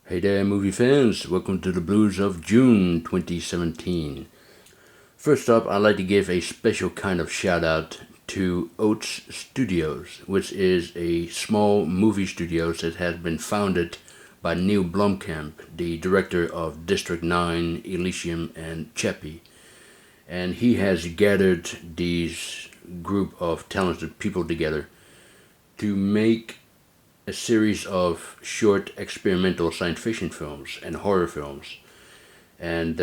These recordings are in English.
Hey there, movie fans. Welcome to the Blues of June 2017. First up, I'd like to give a special kind of shout out to Oats Studios, which is a small movie studio that has been founded by Neil Blomkamp, the director of District 9, Elysium, and Chappie. And he has gathered these group of talented people together to make a series of short experimental science fiction films and horror films. And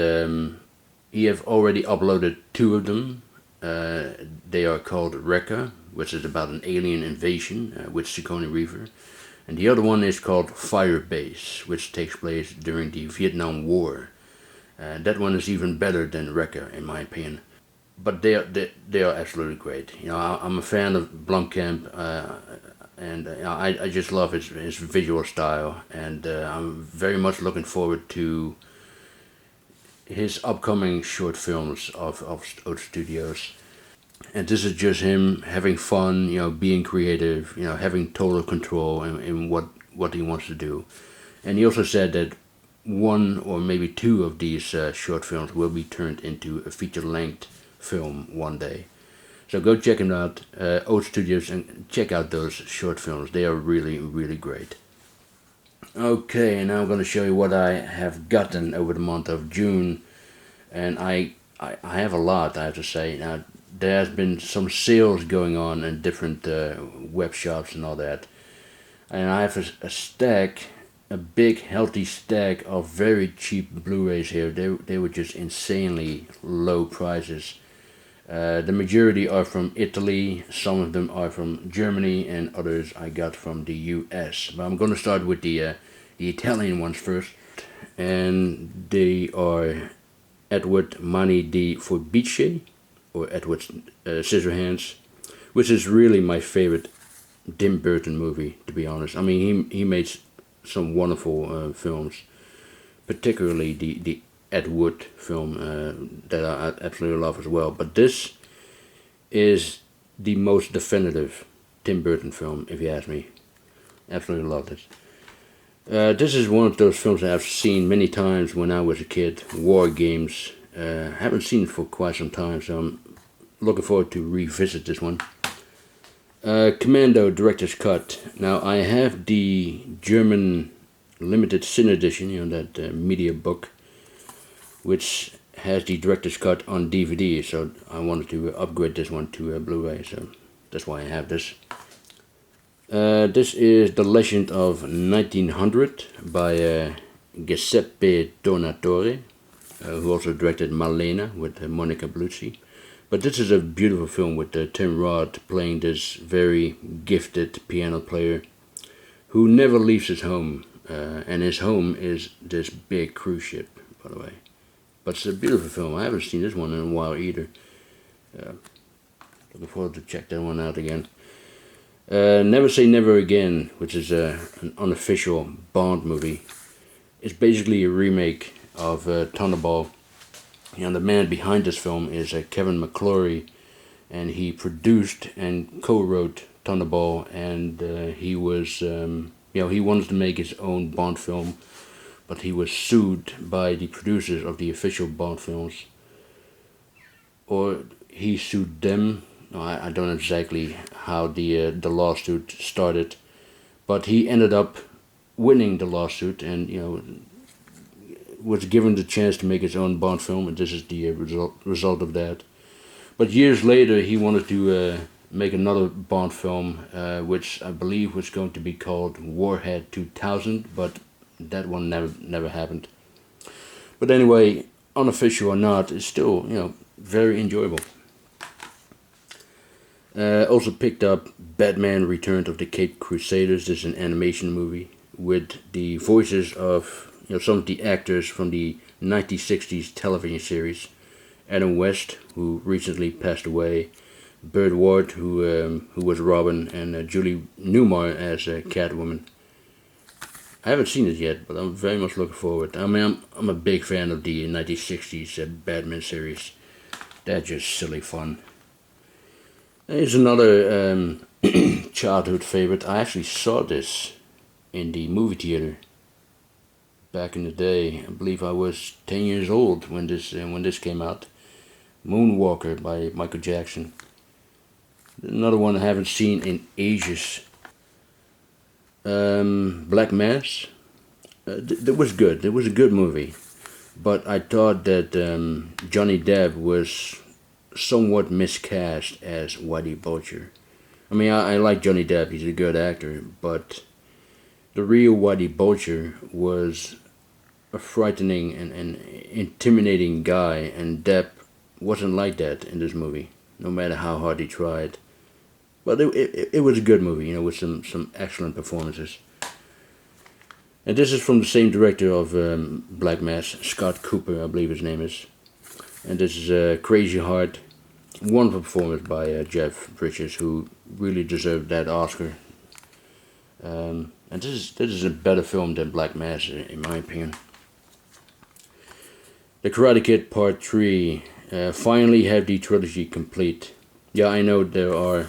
he have already uploaded two of them. They are called Wrecker, which is about an alien invasion with Sigourney Weaver. And the other one is called Firebase, which takes place during the Vietnam War. That one is even better than Wrecker, in my opinion. But they are absolutely great. You know, I'm a fan of Blomkamp, and I just love his visual style, and I'm very much looking forward to his upcoming short films of Oats Studios. And this is just him having fun, you know, being creative, you know, having total control in what he wants to do. And he also said that one or maybe two of these short films will be turned into a feature-length film one day. So go check him out, Oats Studios, and check out those short films. They are really, really great. Okay, and now I'm going to show you what I have gotten over the month of June. And I have a lot, I have to say. Now, there has been some sales going on in different web shops and all that. And I have a stack, a big healthy stack of very cheap Blu-rays here. They were just insanely low prices. The majority are from Italy, some of them are from Germany, and others I got from the US. But I'm going to start with the Italian ones first. And they are Edward Mani di Forbice, or Edward Scissorhands, which is really my favorite Tim Burton movie, to be honest. I mean, he made some wonderful films, particularly the Ed Wood film that I absolutely love as well. But this is the most definitive Tim Burton film, if you ask me. Absolutely love it. This is one of those films that I've seen many times when I was a kid. War Games. Haven't seen it for quite some time, so I'm looking forward to revisit this one. Commando Director's Cut. Now I have the German limited sin edition, you know, that media book, which has the director's cut on DVD, so I wanted to upgrade this one to Blu-ray, so that's why I have this. This is The Legend of 1900 by Giuseppe Tornatore, who also directed Malena with Monica Bellucci. But this is a beautiful film with Tim Roth playing this very gifted piano player who never leaves his home, and his home is this big cruise ship, by the way. But it's a beautiful film. I haven't seen this one in a while either. Looking forward to check that one out again. Never Say Never Again, which is an unofficial Bond movie. It's basically a remake of Thunderball. And the man behind this film is Kevin McClory, and he produced and co-wrote Thunderball, and he was, he wanted to make his own Bond film, but he was sued by the producers of the official Bond films, or he sued them. I don't know exactly how the lawsuit started, but he ended up winning the lawsuit, and was given the chance to make his own Bond film, and this is the result of that. But years later, he wanted to make another Bond film, which I believe was going to be called Warhead 2000, but that one never happened. But anyway, unofficial or not, it's still very enjoyable. Also picked up Batman: Return of the Caped Crusaders. This is an animation movie with the voices of some of the actors from the 1960s television series. Adam West, who recently passed away, Burt Ward, who was Robin, and Julie Newmar as Catwoman. I haven't seen it yet, but I'm very much looking forward. I mean, I'm a big fan of the 1960s Batman series. They're just silly fun. Here's another childhood favorite. I actually saw this in the movie theater back in the day. I believe I was 10 years old when this came out. Moonwalker by Michael Jackson. Another one I haven't seen in ages. Black Mass. That was good. It was a good movie. But I thought that Johnny Depp was somewhat miscast as Whitey Bulger. I mean, I like Johnny Depp. He's a good actor. But the real Whitey Bulger was a frightening and intimidating guy. And Depp wasn't like that in this movie, no matter how hard he tried. But it was a good movie, you know, with some excellent performances. And this is from the same director of Black Mass, Scott Cooper, I believe his name is. And this is Crazy Heart. Wonderful performance by Jeff Bridges, who really deserved that Oscar. And this is a better film than Black Mass, in my opinion. The Karate Kid Part 3. Finally have the trilogy complete. Yeah, I know there are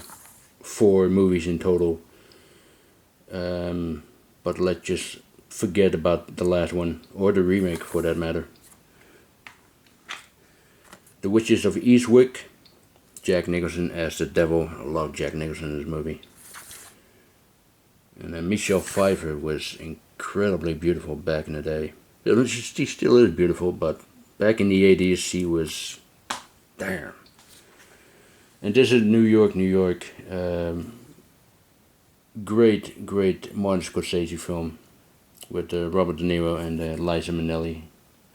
4 movies in total. But let's just forget about the last one, or the remake for that matter. The Witches of Eastwick. Jack Nicholson as the devil. I love Jack Nicholson in this movie. And then Michelle Pfeiffer was incredibly beautiful back in the day. She still is beautiful, but back in the 80s she was... damn. And this is New York, New York. Great Martin Scorsese film with Robert De Niro and Liza Minnelli.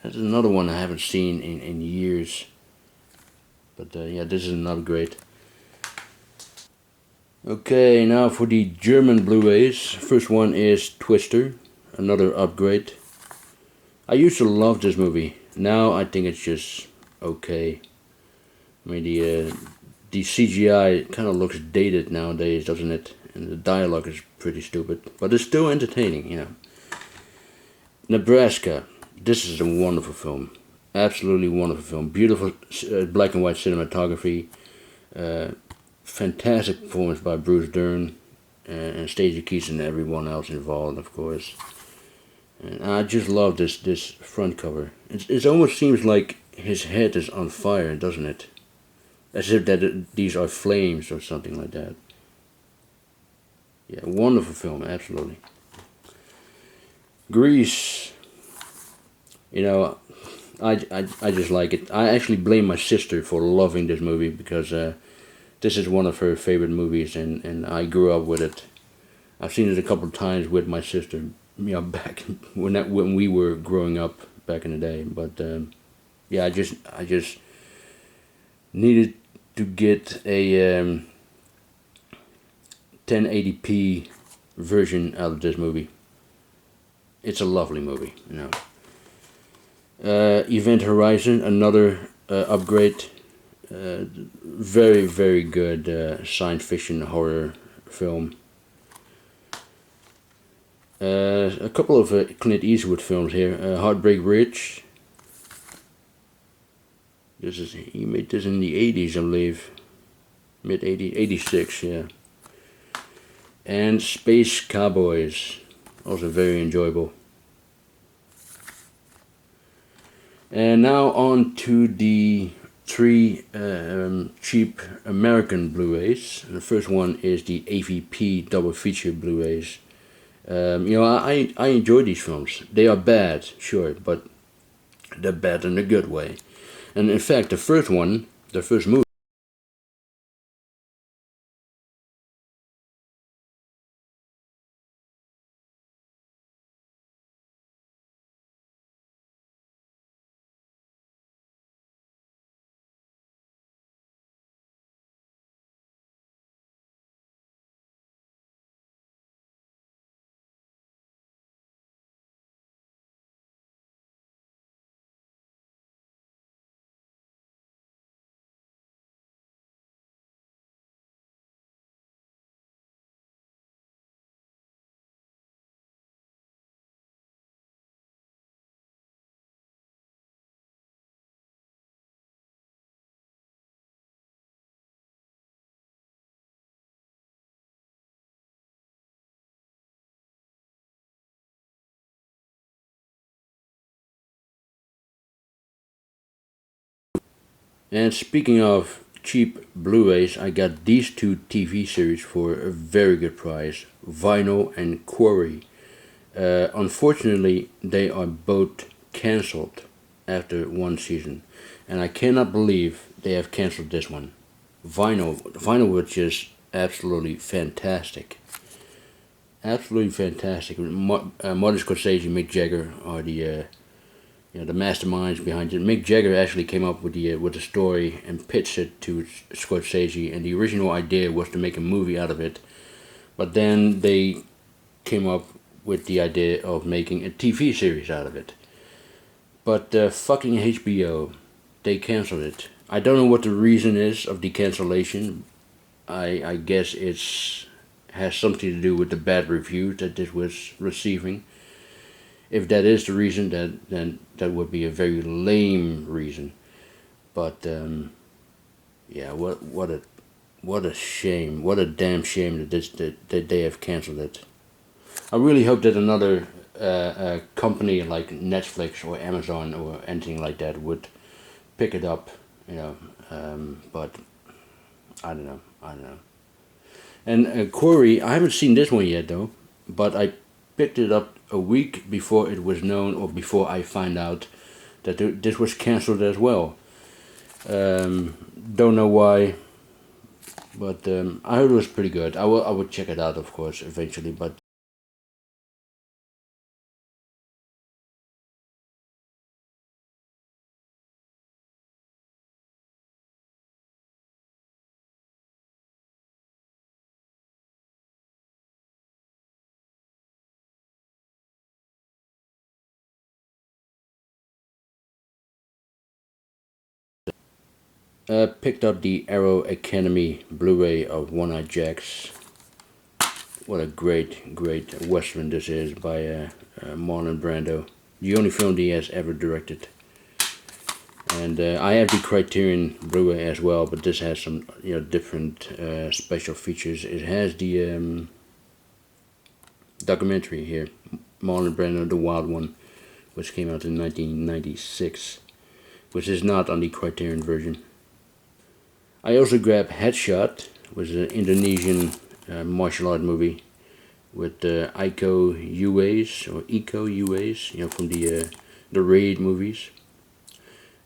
That's another one I haven't seen in years. But yeah, this is another great. Okay, now for the German Blu-rays. First one is Twister, another upgrade. I used to love this movie. Now I think it's just okay. I mean, the CGI kind of looks dated nowadays, doesn't it? And the dialogue is pretty stupid, but it's still entertaining, you know. Nebraska. This is a wonderful film. Absolutely wonderful film. Beautiful black and white cinematography. Fantastic performance by Bruce Dern and Stacey Keach and everyone else involved, of course. And I just love this front cover. It almost seems like his head is on fire, doesn't it? As if that these are flames or something like that. Yeah, wonderful film, absolutely. Grease. You know, I just like it. I actually blame my sister for loving this movie because this is one of her favorite movies, and I grew up with it. I've seen it a couple of times with my sister, you know, back when we were growing up back in the day. But yeah, I just needed to get a 1080p version out of this movie. It's a lovely movie, you know. Event Horizon, another upgrade. Very good science fiction horror film. A couple of Clint Eastwood films here. Heartbreak Ridge. He made this in the 80s, I believe. Mid 80s, 86, yeah. And Space Cowboys, also very enjoyable. And now on to the 3 cheap American Blu-rays. The first one is the AVP double feature Blu-rays. You know, I enjoy these films. They are bad, sure, but they're bad in a good way. And in fact, the first movie, And speaking of cheap Blu-rays, I got these two TV series for a very good price, Vinyl and Quarry. Unfortunately, they are both cancelled after one season, and I cannot believe they have cancelled this one. Vinyl, which is absolutely fantastic. Absolutely fantastic. Martin Scorsese and Mick Jagger are the masterminds behind it. Mick Jagger actually came up with the story and pitched it to Scorsese, and the original idea was to make a movie out of it. But then they came up with the idea of making a TV series out of it. But fucking HBO, they canceled it. I don't know what the reason is of the cancellation. I guess it's has something to do with the bad reviews that this was receiving. If that is the reason, then that would be a very lame reason. But yeah, what a shame! What a damn shame that they have canceled it. I really hope that another company like Netflix or Amazon or anything like that would pick it up, but I don't know. And Quarry, I haven't seen this one yet though, but I picked it up a week before it was known, or before I find out that this was cancelled as well. Don't know why, but I heard it was pretty good. I would check it out, of course, eventually, but. Picked up the Arrow Academy Blu-ray of One-Eyed Jacks. What a great western this is by Marlon Brando. The only film he has ever directed. And I have the Criterion Blu-ray as well, but this has some different special features. It has the documentary here, Marlon Brando, The Wild One, which came out in 1996, which is not on the Criterion version. I also grabbed Headshot, which is an Indonesian martial art movie with Iko Uwais, from the Raid movies.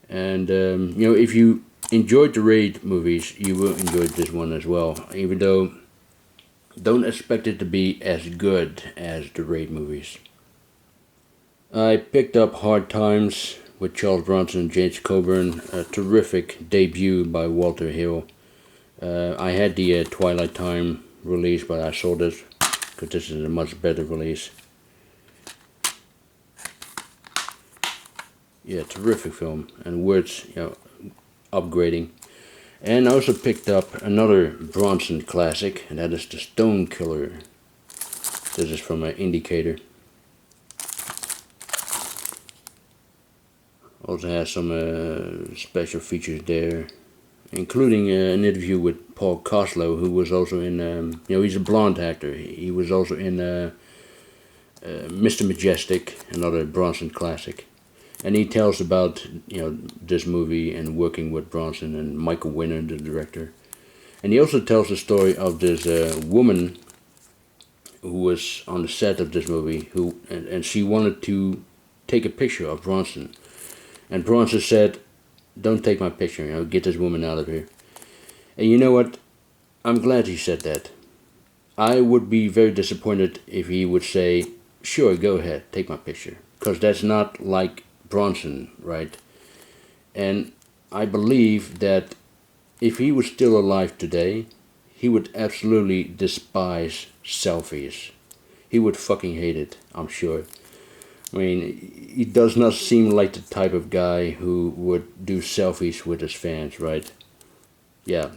And if you enjoyed the Raid movies, you will enjoy this one as well. Even though, don't expect it to be as good as the Raid movies. I picked up Hard Times with Charles Bronson and James Coburn, a terrific debut by Walter Hill. I had the Twilight Time release, but I sold it because this is a much better release. Yeah, terrific film, and words, upgrading. And I also picked up another Bronson classic, and that is The Stone Killer. This is from an Indicator. Also has some special features there, including an interview with Paul Koslow, who was also in, he's a blonde actor. He was also in Mr. Majestic, another Bronson classic. And he tells about, this movie and working with Bronson and Michael Winner, the director. And he also tells the story of this woman who was on the set of this movie, and she wanted to take a picture of Bronson. And Bronson said, "Don't take my picture, get this woman out of here." And you know what? I'm glad he said that. I would be very disappointed if he would say, "Sure, go ahead, take my picture." Because that's not like Bronson, right? And I believe that if he was still alive today, he would absolutely despise selfies. He would fucking hate it, I'm sure. I mean, he does not seem like the type of guy who would do selfies with his fans, right? Yeah,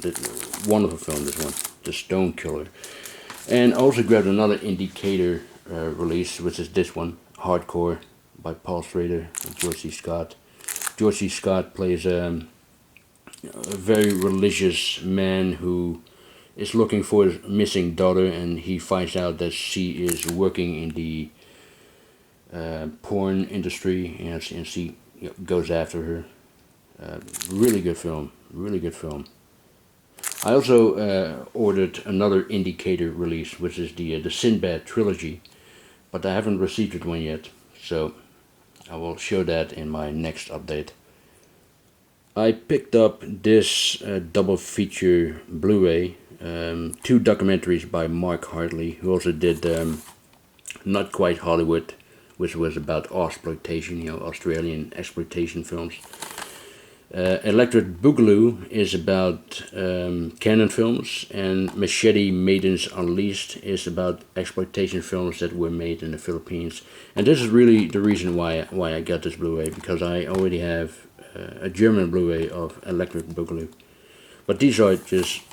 wonderful film, this one, The Stone Killer. And I also grabbed another Indicator release, which is this one, Hardcore, by Paul Schrader and George C. Scott. George C. Scott plays a very religious man who is looking for his missing daughter, and he finds out that she is working in the porn industry, and she goes after her. Really good film. Really good film. I also ordered another Indicator release, which is the Sinbad trilogy, but I haven't received it one yet, so I will show that in my next update. I picked up this double feature Blu-ray, two documentaries by Mark Hartley, who also did Not Quite Hollywood, which was about exploitation, Australian exploitation films. Electric Boogaloo is about canon films, and Machete Maidens Unleashed is about exploitation films that were made in the Philippines. And this is really the reason why I got this Blu-ray, because I already have a German Blu-ray of Electric Boogaloo. But these are just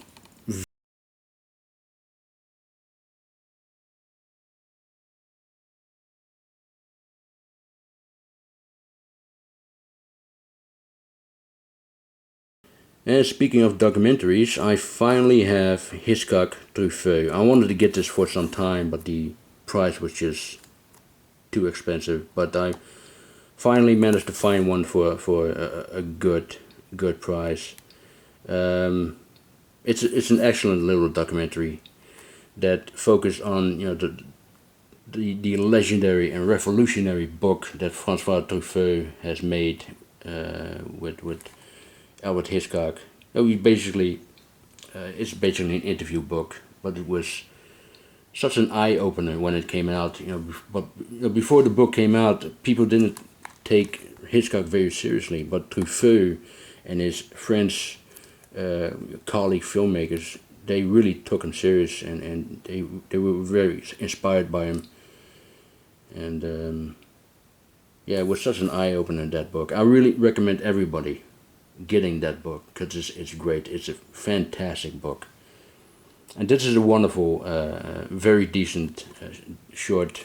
And speaking of documentaries, I finally have Hitchcock Truffaut. I wanted to get this for some time, but the price was just too expensive. But I finally managed to find one for a good price. It's an excellent little documentary that focused on the legendary and revolutionary book that Francois Truffaut has made with Albert Hitchcock. It's basically an interview book, but it was such an eye opener when it came out. But before the book came out, people didn't take Hitchcock very seriously, but Truffaut and his French colleague filmmakers, they really took him serious, and they were very inspired by him. And it was such an eye opener, that book. I really recommend everybody getting that book, because it's great. It's a fantastic book. And this is a wonderful, very decent, short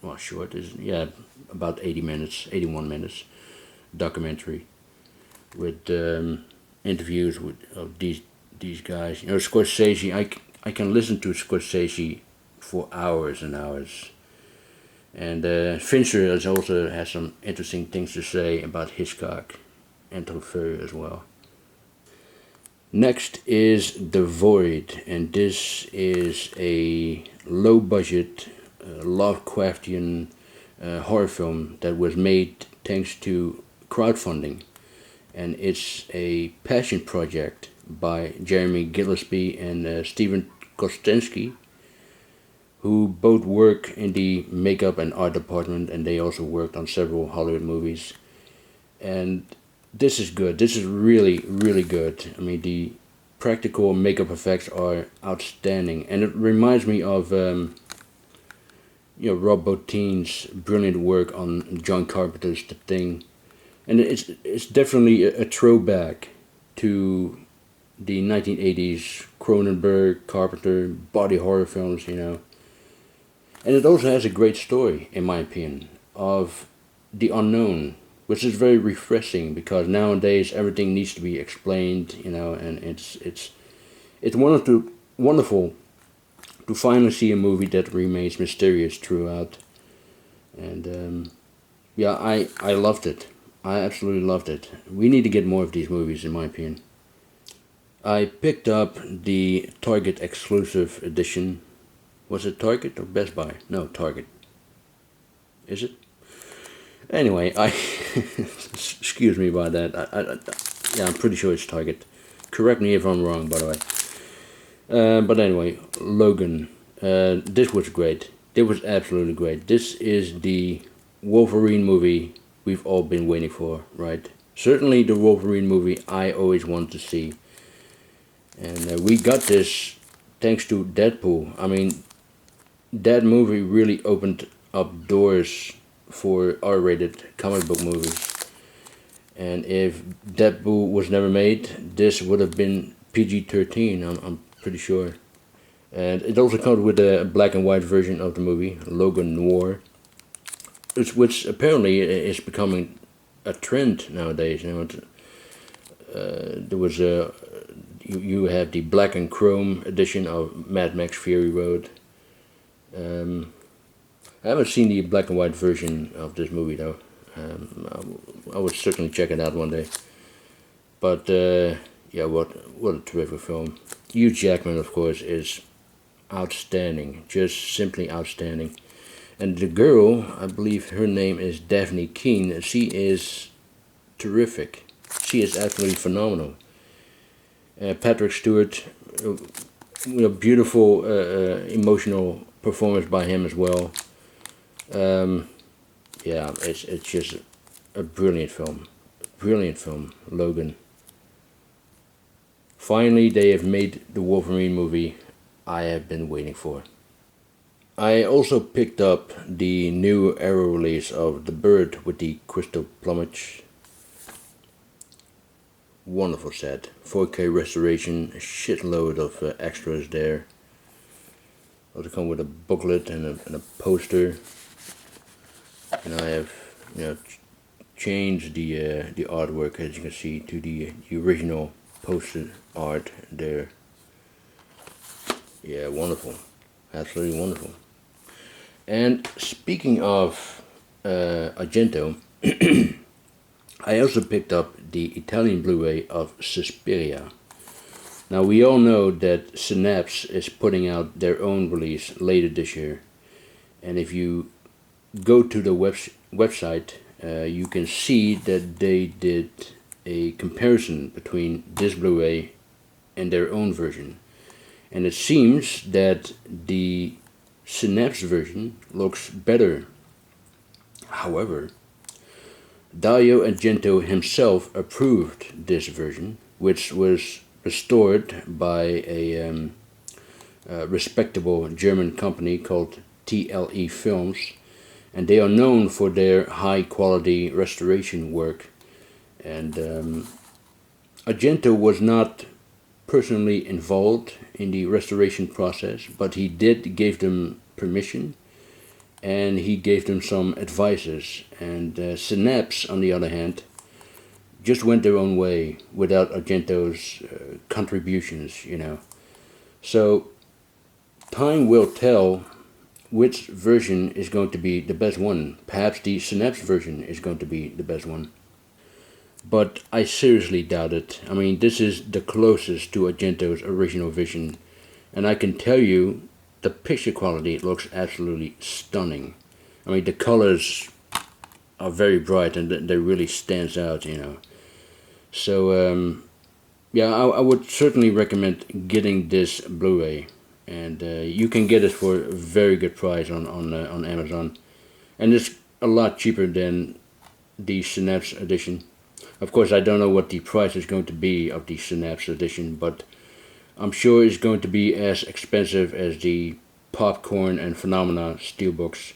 is, about 81 minutes documentary with interviews of these guys. Scorsese, I can listen to Scorsese for hours and hours. And Fincher also has some interesting things to say about Hitchcock and Truffaut as well. Next is The Void, and this is a low-budget Lovecraftian horror film that was made thanks to crowdfunding, and it's a passion project by Jeremy Gillespie and Stephen Kostensky, who both work in the makeup and art department, and they also worked on several Hollywood movies. And this is good. This is really, really good. I mean, the practical makeup effects are outstanding, and it reminds me of Rob Bottin's brilliant work on John Carpenter's The Thing, and it's definitely a throwback to the 1980s Cronenberg, Carpenter body horror films, And it also has a great story, in my opinion, of the unknown, which is very refreshing, because nowadays everything needs to be explained, and it's wonderful to finally see a movie that remains mysterious throughout. And I loved it. I absolutely loved it. We need to get more of these movies, in my opinion. I picked up the Target exclusive edition. Was it Target or Best Buy? No, Target. Is it? Anyway, excuse me about that. I'm pretty sure it's Target. Correct me if I'm wrong, by the way. But anyway, Logan. This was great. It was absolutely great. This is the Wolverine movie we've all been waiting for, right? Certainly the Wolverine movie I always wanted to see. And we got this thanks to Deadpool. I mean, that movie really opened up doors for R-rated comic book movies. And if Deadpool was never made, this would have been PG-13, I'm pretty sure. And it also comes with a black and white version of the movie, Logan Noir, which apparently is becoming a trend nowadays. There was you have the black and chrome edition of Mad Max Fury Road. I haven't seen the black and white version of this movie though. I would certainly check it out one day. But yeah, what a terrific film. Hugh Jackman, of course, is outstanding, just simply outstanding. And the girl, I believe her name is Daphne Keane. She is terrific. She is absolutely phenomenal. Patrick Stewart, beautiful, emotional performance by him as well. Yeah, it's just a brilliant film. Brilliant film, Logan. Finally, they have made the Wolverine movie I have been waiting for. I also picked up the new Arrow release of The Bird with the Crystal Plumage. Wonderful set. 4K restoration, a shitload of extras there. Also come with a booklet and a poster. And I have, changed the artwork, as you can see, to the original poster art there. Yeah, wonderful. Absolutely wonderful. And speaking of Argento, I also picked up the Italian Blu-ray of Suspiria. Now we all know that Synapse is putting out their own release later this year, and if you go to the website, you can see that they did a comparison between this Blu-ray and their own version, and it seems that the Synapse version looks better. However, Dario Argento himself approved this version, which was restored by a respectable German company called TLE Films, and they are known for their high quality restoration work. And Argento was not personally involved in the restoration process, but he did give them permission, and he gave them some advices. And Synapse, on the other hand, just went their own way without Argento's contributions, So time will tell which version is going to be the best one. Perhaps the Synapse version is going to be the best one. But I seriously doubt it. I mean, this is the closest to Argento's original vision, and I can tell you, the picture quality looks absolutely stunning. I mean, the colors are very bright and they really stands out, So, yeah, I would certainly recommend getting this Blu-ray, and you can get it for a very good price on Amazon, and it's a lot cheaper than the Synapse edition. Of course, I don't know what the price is going to be of the Synapse edition, but I'm sure it's going to be as expensive as the Popcorn and Phenomena steelbooks.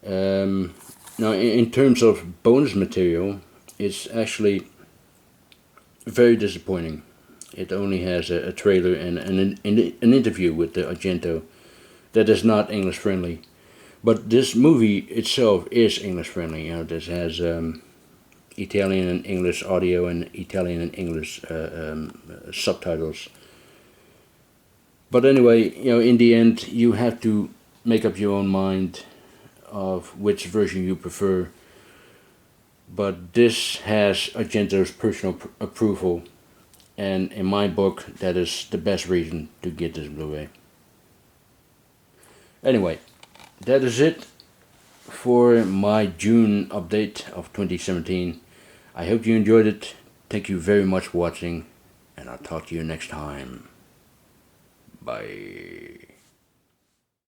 Now, in terms of bonus material, it's actually very disappointing. It only has a trailer and an interview with the Argento that is not English friendly. But this movie itself is English friendly. This has Italian and English audio and Italian and English subtitles. But anyway, in the end, you have to make up your own mind of which version you prefer. But this has Argento's personal approval, and in my book, that is the best reason to get this Blu-ray. Anyway, that is it for my June update of 2017. I hope you enjoyed it. Thank you very much for watching, and I'll talk to you next time. Bye.